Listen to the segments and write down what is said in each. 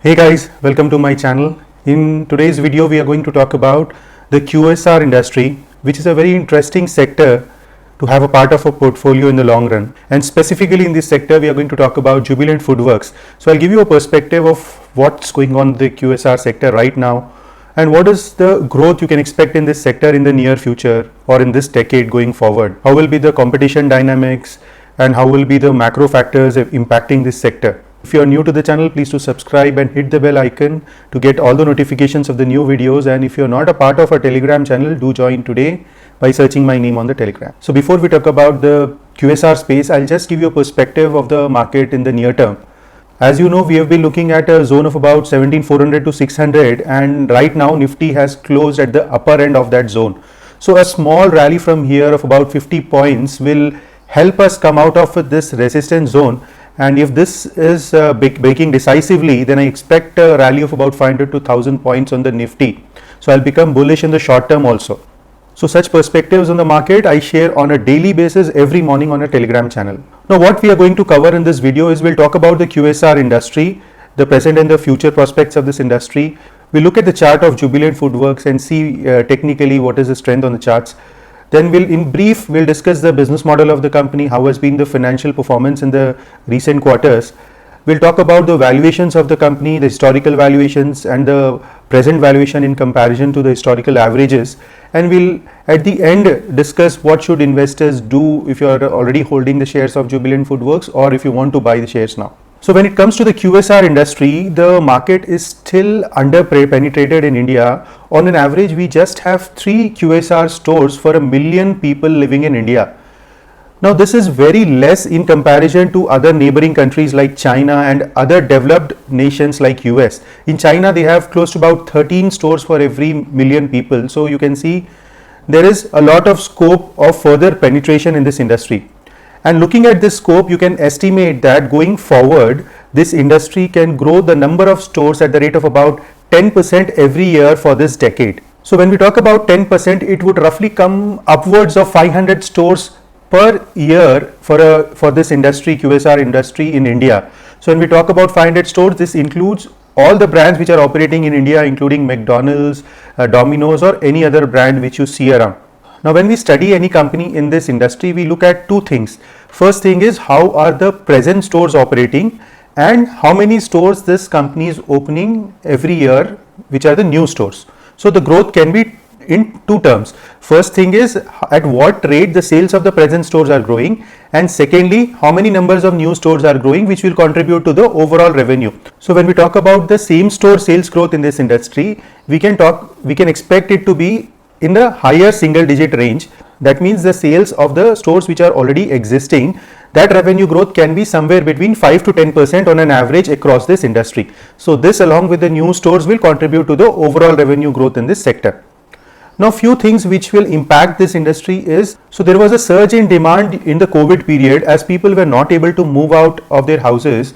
Hey guys, welcome to my channel. In today's video, we are going to talk about the QSR industry, which is a very interesting sector to have a part of a portfolio in the long run. And specifically in this sector, we are going to talk about Jubilant Foodworks. So I'll give you a perspective of what's going on in the QSR sector right now and what is the growth you can expect in this sector in the near future or in this decade going forward. How will be the competition dynamics and how will be the macro factors impacting this sector. If you are new to the channel, please do subscribe and hit the bell icon to get all the notifications of the new videos. And if you are not a part of our Telegram channel, do join today by searching my name on the Telegram. So before we talk about the QSR space, I'll just give you a perspective of the market in the near term. As you know, we have been looking at a zone of about 17,400 to 600, and right now Nifty has closed at the upper end of that zone. So a small rally from here of about 50 points will help us come out of this resistance zone. And if this is breaking decisively, then I expect a rally of about 500 to 1000 points on the Nifty. So I'll become bullish in the short term also. So such perspectives on the market I share on a daily basis every morning on a Telegram channel. Now what we are going to cover in this video is we'll talk about the QSR industry, the present and the future prospects of this industry. We'll look at the chart of Jubilant Foodworks and see technically what is the strength on the charts. Then we'll discuss the business model of the company, how has been the financial performance in the recent quarters. We'll talk about the valuations of the company, the historical valuations and the present valuation in comparison to the historical averages. And we'll at the end discuss what should investors do if you are already holding the shares of Jubilant Foodworks or if you want to buy the shares now. So when it comes to the QSR industry, the market is still under penetrated in India. On an average, we just have 3 QSR stores for 1 million people living in India. Now this is very less in comparison to other neighboring countries like China and other developed nations like US. In China, they have close to about 13 stores for every 1 million people. So you can see there is a lot of scope of further penetration in this industry. And looking at this scope, you can estimate that going forward, this industry can grow the number of stores at the rate of about 10% every year for this decade. So when we talk about 10%, it would roughly come upwards of 500 stores per year for this industry, QSR industry in India. So when we talk about 500 stores, this includes all the brands which are operating in India, including McDonald's, Domino's or any other brand which you see around. Now, when we study any company in this industry, we look at two things. First thing is how are the present stores operating and how many stores this company is opening every year, which are the new stores. So the growth can be in two terms. First thing is at what rate the sales of the present stores are growing, and secondly, how many numbers of new stores are growing, which will contribute to the overall revenue. So when we talk about the same store sales growth in this industry, we can expect it to be in the higher single digit range. That means the sales of the stores which are already existing, that revenue growth can be somewhere between 5 to 10% on an average across this industry. So this along with the new stores will contribute to the overall revenue growth in this sector. Now few things which will impact this industry is, so there was a surge in demand in the COVID period as people were not able to move out of their houses.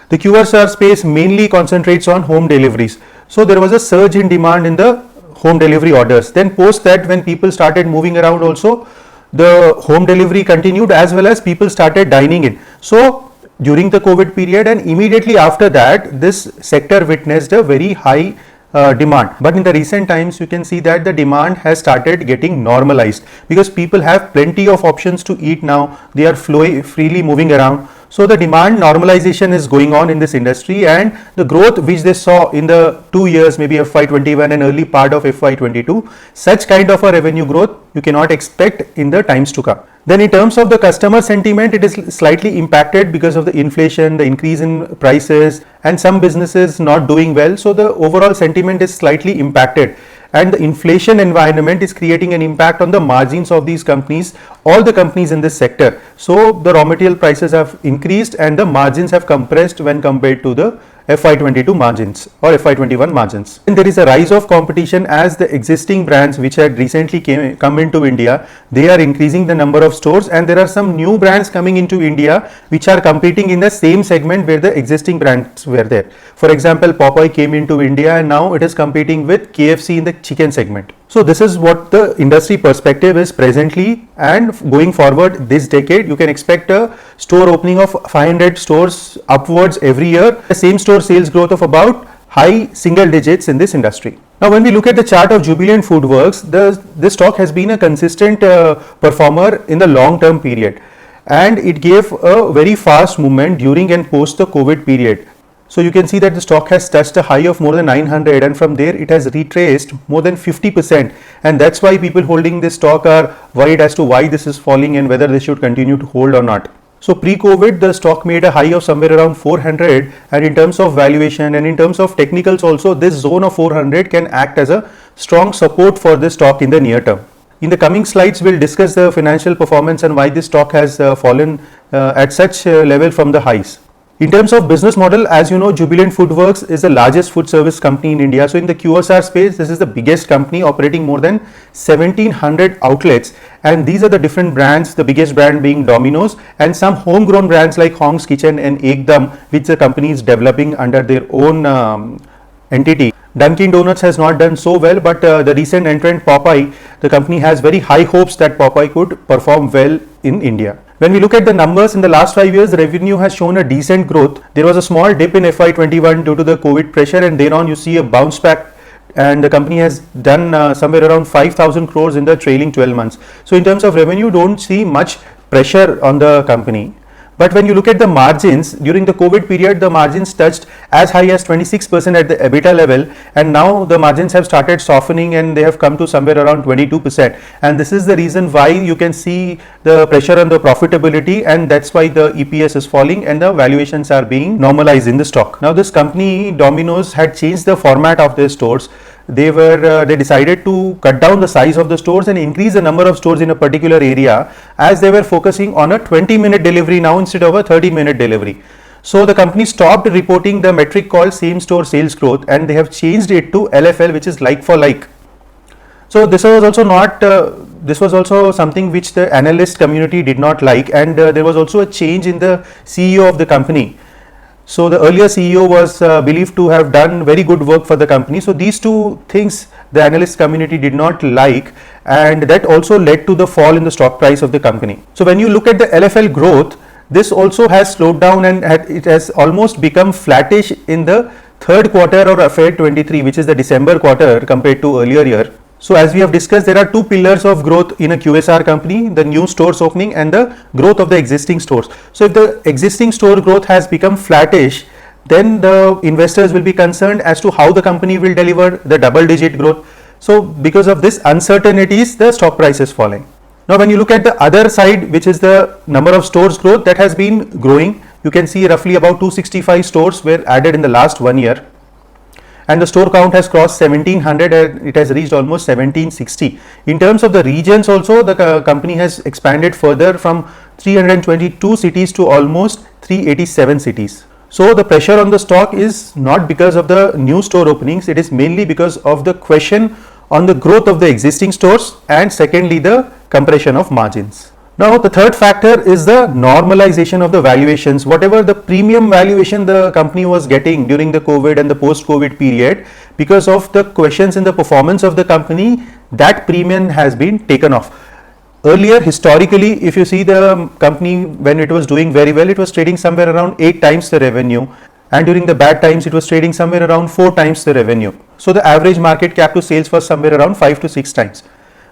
The QSR space mainly concentrates on home deliveries. So there was a surge in demand in the home delivery orders. Then post that, when people started moving around also, the home delivery continued as well as people started dining in. So during the COVID period and immediately after that, this sector witnessed a very high demand. But in the recent times, you can see that the demand has started getting normalized because people have plenty of options to eat now. They are freely moving around. So the demand normalization is going on in this industry, and the growth which they saw in the 2 years, maybe FY21 and early part of FY22, such kind of a revenue growth you cannot expect in the times to come. Then in terms of the customer sentiment, it is slightly impacted because of the inflation, the increase in prices and some businesses not doing well. So the overall sentiment is slightly impacted. And the inflation environment is creating an impact on the margins of these companies, all the companies in this sector. So the raw material prices have increased and the margins have compressed when compared to the FY22 margins or FY21 margins. And there is a rise of competition as the existing brands which had recently come into India, they are increasing the number of stores, and there are some new brands coming into India which are competing in the same segment where the existing brands were there. For example, Popeye came into India and now it is competing with KFC in the chicken segment. So this is what the industry perspective is presently, and going forward this decade you can expect a store opening of 500 stores upwards every year, the same store sales growth of about high single digits in this industry. Now when we look at the chart of Jubilant Foodworks, this stock has been a consistent performer in the long term period, and it gave a very fast movement during and post the COVID period. So you can see that the stock has touched a high of more than 900, and from there it has retraced more than 50%, and that's why people holding this stock are worried as to why this is falling and whether they should continue to hold or not. So pre-COVID the stock made a high of somewhere around 400, and in terms of valuation and in terms of technicals also, this zone of 400 can act as a strong support for this stock in the near term. In the coming slides we'll discuss the financial performance and why this stock has fallen at such level from the highs. In terms of business model, as you know, Jubilant Foodworks is the largest food service company in India. So in the QSR space, this is the biggest company operating more than 1700 outlets, and these are the different brands, the biggest brand being Domino's, and some homegrown brands like Hong's Kitchen and Ekdum, which the company is developing under their own entity. Dunkin' Donuts has not done so well, but the recent entrant Popeye, the company has very high hopes that Popeye could perform well in India. When we look at the numbers in the last 5 years, the revenue has shown a decent growth. There was a small dip in FY21 due to the COVID pressure, and thereon you see a bounce back, and the company has done somewhere around 5,000 crores in the trailing 12 months. So in terms of revenue, don't see much pressure on the company. But when you look at the margins, during the COVID period, the margins touched as high as 26% at the EBITDA level, and now the margins have started softening and they have come to somewhere around 22%. And this is the reason why you can see the pressure on the profitability, and that's why the EPS is falling and the valuations are being normalized in the stock. Now this company, Domino's, had changed the format of their stores. They decided to cut down the size of the stores and increase the number of stores in a particular area, as they were focusing on a 20-minute delivery now instead of a 30-minute delivery. So the company stopped reporting the metric called same store sales growth, and they have changed it to LFL, which is like for like. So this was also not this was also something which the analyst community did not like, and there was also a change in the CEO of the company. So the earlier CEO was believed to have done very good work for the company. So these two things the analyst community did not like, and that also led to the fall in the stock price of the company. So when you look at the LFL growth, this also has slowed down, and it has almost become flattish in the third quarter of FY23, which is the December quarter compared to earlier year. So as we have discussed, there are two pillars of growth in a QSR company: the new stores opening and the growth of the existing stores. So if the existing store growth has become flattish, then the investors will be concerned as to how the company will deliver the double-digit growth. So because of this uncertainties, the stock price is falling. Now when you look at the other side, which is the number of stores growth, that has been growing. You can see roughly about 265 stores were added in the last 1 year. And the store count has crossed 1700, and it has reached almost 1760. In terms of the regions also, the company has expanded further from 322 cities to almost 387 cities. So the pressure on the stock is not because of the new store openings, it is mainly because of the question on the growth of the existing stores, and secondly the compression of margins. Now the third factor is the normalization of the valuations. Whatever the premium valuation the company was getting during the COVID and the post-COVID period, because of the questions in the performance of the company, that premium has been taken off. Earlier, historically, if you see the company, when it was doing very well, it was trading somewhere around 8 times the revenue, and during the bad times it was trading somewhere around 4 times the revenue. So the average market cap to sales was somewhere around 5 to 6 times.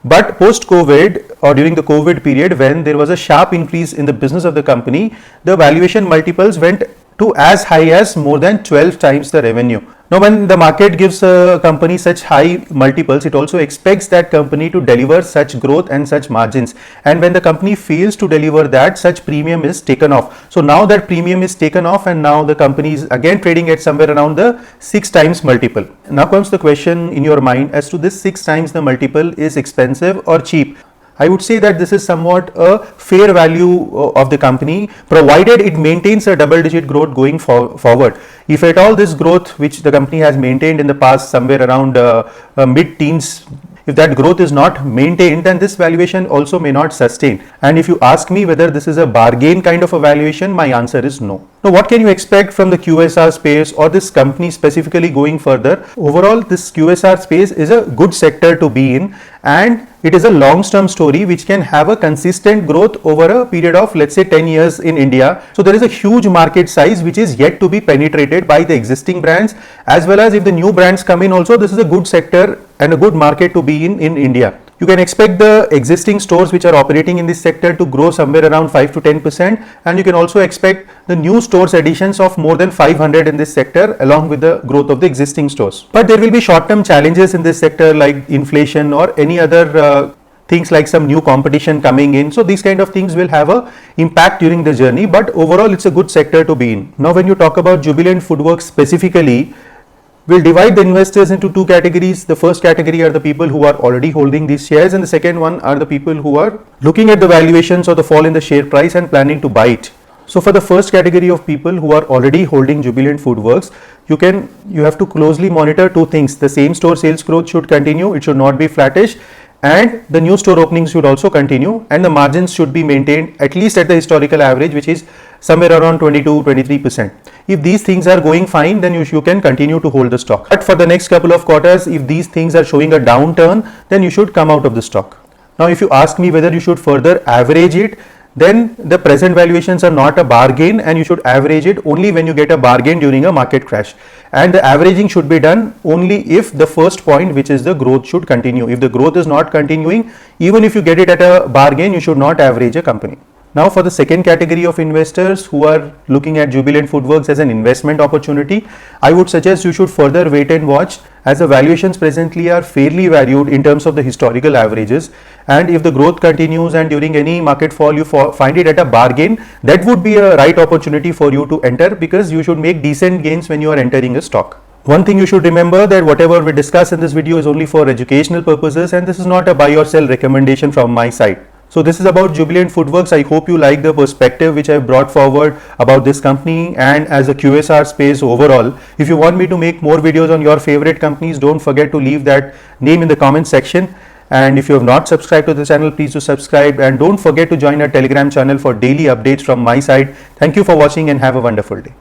But post-COVID or during the COVID period, when there was a sharp increase in the business of the company, the valuation multiples went to as high as more than 12 times the revenue. Now when the market gives a company such high multiples, it also expects that company to deliver such growth and such margins, and when the company fails to deliver that, such premium is taken off. So now that premium is taken off, and now the company is again trading at somewhere around the 6 times multiple. Now comes the question in your mind as to this 6 times the multiple is expensive or cheap. I would say that this is somewhat a fair value of the company, provided it maintains a double-digit growth going forward. If at all this growth which the company has maintained in the past somewhere around mid-teens, if that growth is not maintained, then this valuation also may not sustain. And if you ask me whether this is a bargain kind of a valuation, my answer is no. Now, what can you expect from the QSR space or this company specifically going further? Overall, this QSR space is a good sector to be in, and it is a long-term story which can have a consistent growth over a period of, let's say, 10 years in India. So there is a huge market size which is yet to be penetrated by the existing brands, as well as if the new brands come in also. This is a good sector and a good market to be in India. You can expect the existing stores which are operating in this sector to grow somewhere around 5 to 10%, and you can also expect the new stores additions of more than 500 in this sector along with the growth of the existing stores. But there will be short-term challenges in this sector like inflation or any other things like some new competition coming in. So these kind of things will have a impact during the journey, but overall it's a good sector to be in. Now when you talk about Jubilant Foodworks specifically, we'll divide the investors into two categories. The first category are the people who are already holding these shares, and the second one are the people who are looking at the valuations or the fall in the share price and planning to buy it. So for the first category of people who are already holding Jubilant Foodworks, you have to closely monitor two things. The same store sales growth should continue, it should not be flattish, and the new store openings should also continue, and the margins should be maintained at least at the historical average, which is somewhere around 22-23%. If these things are going fine, then you can continue to hold the stock. But for the next couple of quarters, if these things are showing a downturn, then you should come out of the stock. Now if you ask me whether you should further average it, then the present valuations are not a bargain, and you should average it only when you get a bargain during a market crash. And the averaging should be done only if the first point, which is the growth, should continue. If the growth is not continuing, even if you get it at a bargain, you should not average a company. Now for the second category of investors who are looking at Jubilant Foodworks as an investment opportunity, I would suggest you should further wait and watch, as the valuations presently are fairly valued in terms of the historical averages, and if the growth continues and during any market fall you find it at a bargain, that would be a right opportunity for you to enter, because you should make decent gains when you are entering a stock. One thing you should remember, that whatever we discuss in this video is only for educational purposes, and this is not a buy or sell recommendation from my side. So this is about Jubilant Foodworks. I hope you like the perspective which I brought forward about this company and as a QSR space overall. If you want me to make more videos on your favorite companies, don't forget to leave that name in the comment section. And if you have not subscribed to the channel, please do subscribe, and don't forget to join our Telegram channel for daily updates from my side. Thank you for watching and have a wonderful day.